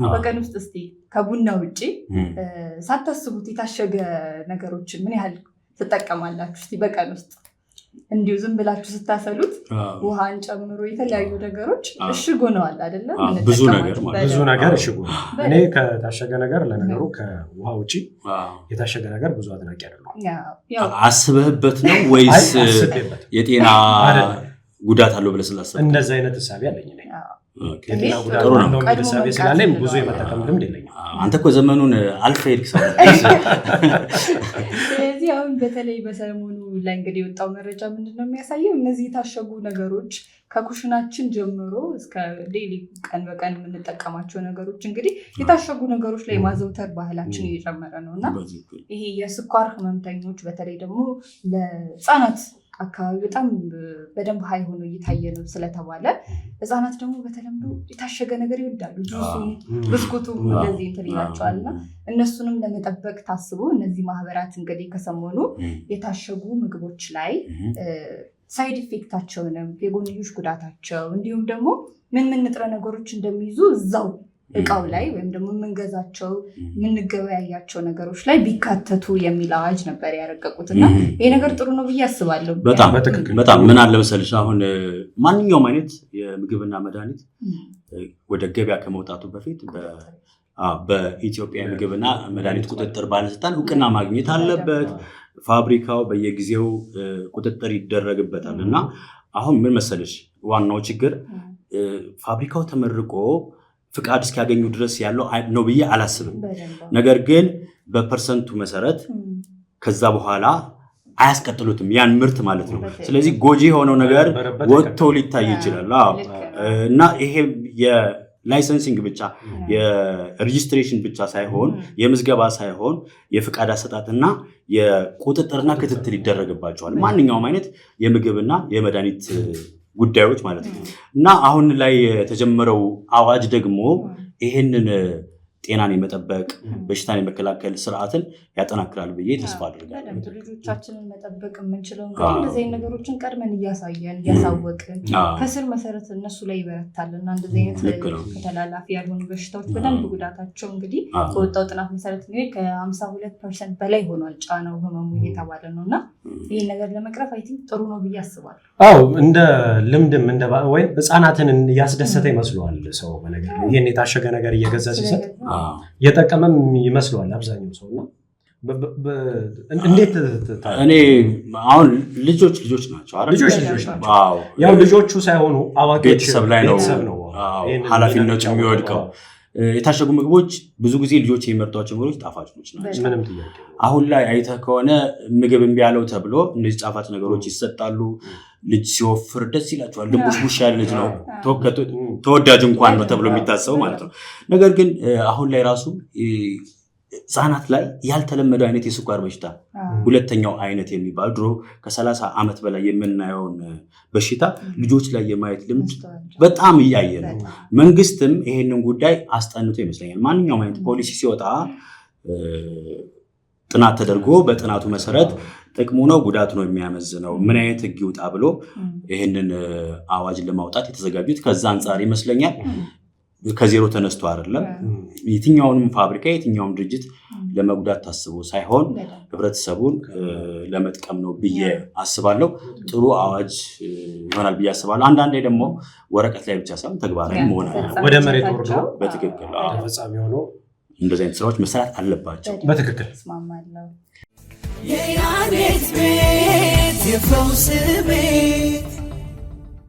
በቀን ውስጥ እስቲ ከቡና ውጪ ሳታስቡት የታሸገ ነገሮችን ምን ያህል ትጠቀማላችሁ? እስቲ በቀን ውስጥ እንዲሁ ዝም ብላችሁ ስታሰሉት ውሃን ጨምሮ የተለያዩ ነገሮች እሽግ ሆነዋል አይደለም? ብዙ ነገር እሽግ ሆነ። እኔ ከታሸገ ነገር ለነገሩ ከውሃ ውጪ የታሸገ ነገር ብዙ አድናቂ አይደለሁም። አስበህበት ነው ወይስ የጤና ጉዳት አለው ብለህ ስላሰብክ? እንደዛ አይነት ሐሳብ ያለኝ ነኝ። የጤና ጉዳት ነው ሐሳብ ስላለኝ ብዙ የመጠቀም ልምድ የለኝም። አንተ እኮ ዘመኑን አልፈህ ሄድክ ሰው። ስለዚህ አሁን በተለይ በሰሞኑ ላይ እንግዲህ የወጣው መረጃ ምንድነው የሚያሳየው? እነዚህ የታሸጉ ነገሮች ከኩሽናችን ጀምሮ እስከ ዴይሊ ቀን በቀን የምንጠቀማቸው ነገሮች እንግዲህ የታሸጉ ነገሮች ላይ ማዘውተር ባህላችን እየጨመረ ነው እና ይሄ የስኳር ህመምተኞች በተለይ ደግሞ ለህፃናት አካባቢ በጣም በደንብ ሀይ ሆኖ እየታየ ነው ስለተባለ ህፃናት ደግሞ በተለምዶ የታሸገ ነገር ይወዳሉ። ጁሱም ብስኩቱም እንደዚህ እንትን ይላቸዋልና እነሱንም ለመጠበቅ ታስቦ እነዚህ ማህበራት እንግዲህ ከሰሞኑ የታሸጉ ምግቦች ላይ ሳይድ ኢፌክታቸውንም የጎንዮሽ ጉዳታቸው እንዲሁም ደግሞ ምን ንጥረ ነገሮች እንደሚይዙ እዛው እቃው ላይ ወይም ደግሞ የምንገዛቸው የምንገበያያቸው ነገሮች ላይ ቢካተቱ የሚል አዋጅ ነበር ያረቀቁትና ይሄ ነገር ጥሩ ነው ብዬ አስባለሁ። በጣም ምን አለ መሰለሽ አሁን ማንኛውም አይነት የምግብና መድኃኒት ወደ ገበያ ከመውጣቱ በፊት በኢትዮጵያ ምግብና መድኃኒት ቁጥጥር ባለስልጣን እውቅና ማግኘት አለበት። ፋብሪካው በየጊዜው ቁጥጥር ይደረግበታል እና አሁን ምን መሰለሽ ዋናው ችግር ፋብሪካው ተመርቆ ፍቃድ እስኪያገኙ ድረስ ያለው ነው ብዬ አላስብም። ነገር ግን በፐርሰንቱ መሰረት ከዛ በኋላ አያስቀጥሉትም ያን ምርት ማለት ነው። ስለዚህ ጎጂ የሆነው ነገር ወጥቶ ሊታይ ይችላል እና ይሄ የላይሰንሲንግ ብቻ የሬጂስትሬሽን ብቻ ሳይሆን የምዝገባ ሳይሆን የፍቃድ አሰጣጥና የቁጥጥርና ክትትል ይደረግባቸዋል ማንኛውም አይነት የምግብና የመድኃኒት ጉዳዮች ማለት ነው እና አሁን ላይ የተጀመረው አዋጅ ደግሞ ይሄንን ጤናን የመጠበቅ በሽታን የመከላከል ስርዓትን ያጠናክራል ብዬ ተስፋ አድርጋለሁ። ልጆቻችንን መጠበቅ የምንችለው እንግዲህ እንደዚህ አይነት ነገሮችን ቀድመን እያሳየን እያሳወቅን ከስር መሰረት እነሱ ላይ ይበረታልና እንደዚህ አይነት ከተላላፊ ያልሆኑ በሽታዎች በደንብ ጉዳታቸው እንግዲህ በወጣው ጥናት መሰረት ነው ከ52% በላይ ሆኗል ጫናው ህመሙ እየተባለ ነውና ይሄን ነገር ለመቅረፍ አይ ቲንክ ጥሩ ነው ብዬ አስባለሁ። እንደ ልምድም እንደ ወይ ህፃናትን ያስደሰተ ይመስለዋል ሰው በነገር ይሄን የታሸገ ነገር እየገዛ ሲሰጥ የጠቀመም ይመስለዋል አብዛኛው ሰውና እንዴት እኔ አሁን ልጆች ናቸው አይደል? ልጆች ናቸው። ያው ልጆቹ ሳይሆኑ አዋቂዎች ቤተሰብ ላይ ነው ኃላፊነቱ የሚወድቀው። የታሸጉ ምግቦች ብዙ ጊዜ ልጆች የሚመርጧቸው ምግቦች ጣፋጮች ናቸው። ምንም ጥያቄ አሁን ላይ አይተህ ከሆነ ምግብ እምቢ ያለው ተብሎ እነዚህ ጣፋጭ ነገሮች ይሰጣሉ። ልጅ ሲወፍር ደስ ይላቸዋል። ድንቡሽቡሽ ያለ ልጅ ነው ተወዳጅ እንኳን ነው ተብሎ የሚታሰበው ማለት ነው። ነገር ግን አሁን ላይ ራሱ ህፃናት ላይ ያልተለመደው አይነት የስኳር በሽታ ሁለተኛው አይነት የሚባል ድሮ ከ30 ዓመት በላይ የምናየውን በሽታ ልጆች ላይ የማየት ልምድ በጣም እያየ ነው። መንግስትም ይሄንን ጉዳይ አስጠንቶ ይመስለኛል ማንኛውም አይነት ፖሊሲ ሲወጣ ጥናት ተደርጎ በጥናቱ መሰረት ጥቅሙ ነው ጉዳቱ ነው የሚያመዝነው ምን አይነት ህግ ይውጣ ብሎ ይሄንን አዋጅ ለማውጣት የተዘጋጁት ከዛ አንፃር ይመስለኛል። ከዜሮ ተነስቶ አይደለም የትኛውንም ፋብሪካ የትኛውንም ድርጅት ለመጉዳት ታስቦ ሳይሆን ህብረተሰቡን ለመጥቀም ነው ብዬ አስባለሁ። ጥሩ አዋጅ ይሆናል ብዬ አስባለሁ። አንዳንዴ ደግሞ ወረቀት ላይ ብቻ ሳይሆን ተግባራዊ መሆን አለበት። ወደ መሬት ወርዶ በትክክል ተፈጻሚ ሆኖ እንደዚህ አይነት ስራዎች መስራት አለባቸው። በትክክል እስማማለሁ። የያኔት ቤት የፈውስ ቤት